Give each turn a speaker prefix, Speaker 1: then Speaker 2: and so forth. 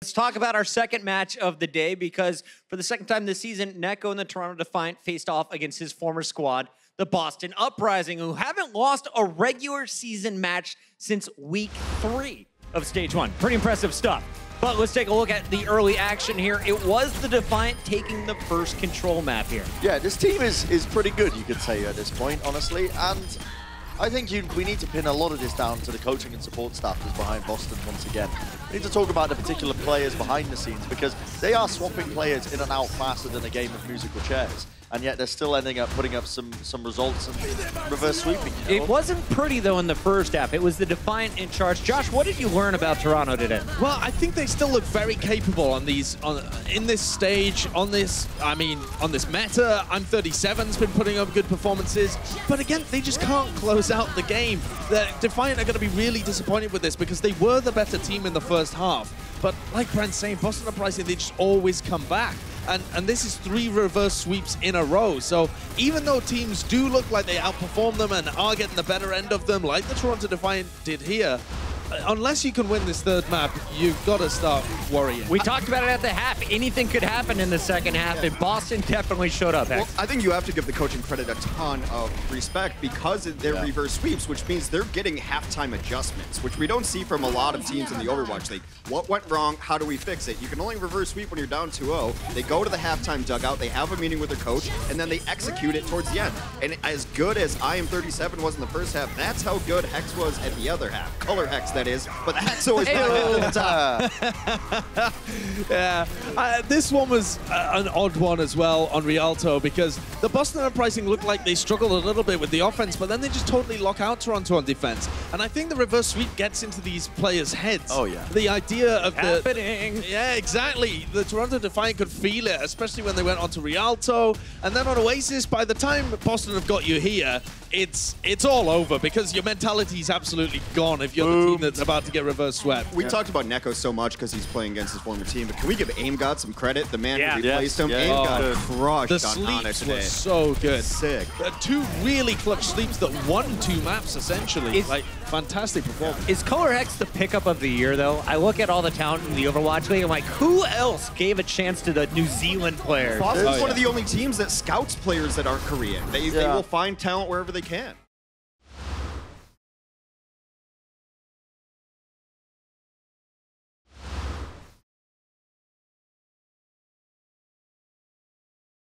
Speaker 1: Let's talk about our second match of the day, because for the second time this season, Neko and the Toronto Defiant faced off against his former squad, the Boston Uprising, who haven't lost a regular season match since week 3 of Stage 1. Pretty impressive stuff. But let's take a look at the early action here. It was the Defiant taking the first control map here.
Speaker 2: Yeah, this team is pretty good, you could say, at this point, honestly. And I think we need to pin a lot of this down to the coaching and support staff that's behind Boston once again. We need to talk about the particular players behind the scenes, because they are swapping players in and out faster than a game of musical chairs. And yet they're still ending up putting up some results and reverse sweeping. You know? It
Speaker 1: wasn't pretty, though, in the first half. It was the Defiant in charge. Josh, what did you learn about Toronto today?
Speaker 3: Well, I think they still look very capable on these, in this stage, on this meta. I'm37's been putting up good performances, but again, they just can't close out the game. The Defiant are going to be really disappointed with this, because they were the better team in the first half. But like Brent's saying, Boston Uprising, they just always come back. And this is 3 reverse sweeps in a row. So even though teams do look like they outperform them and are getting the better end of them, like the Toronto Defiant did here, unless you can win this third map, you've got to start worrying.
Speaker 1: We talked about it at the half. Anything could happen in the second half, and Boston definitely showed up.
Speaker 4: Well, I think you have to give the coaching credit a ton of respect, because they're reverse sweeps, which means they're getting halftime adjustments, which we don't see from a lot of teams in the Overwatch League. What went wrong? How do we fix it? You can only reverse sweep when you're down 2-0. They go to the halftime dugout, they have a meeting with their coach, and then they execute it towards the end. And as good as I'm37 was in the first half, that's how good Hex was at the other half. Color Hex, that is, but the Hex always put at the top.
Speaker 3: Yeah, this one was an odd one as well on Rialto, because the Boston Uprising looked like they struggled a little bit with the offense, but then they just totally lock out Toronto on defense. And I think the reverse sweep gets into these players' heads.
Speaker 2: Oh, yeah.
Speaker 3: The idea of
Speaker 1: happening.
Speaker 3: Yeah, exactly. The Toronto Defiant could feel it, especially when they went onto Rialto. And then on Oasis, by the time Boston have got you here, it's all over, because your mentality is absolutely gone if you're the team that's about to get reverse swept.
Speaker 4: We talked about Neko so much because he's playing against his former team, but can we give AimGod some credit? The man who replaced him, AimGod crushed
Speaker 3: the
Speaker 4: on Honor
Speaker 3: sleeps
Speaker 4: today.
Speaker 3: were so good.
Speaker 4: Sick.
Speaker 3: 2 really clutch sleeps that won 2 maps, essentially. Like, fantastic performance.
Speaker 1: Is Color Hex the pickup of the year, though? I look at all the talent in the Overwatch League, I'm like, who else gave a chance to the New Zealand players?
Speaker 4: Boston's one of the only teams that scouts players that aren't Korean. They will find talent wherever they can.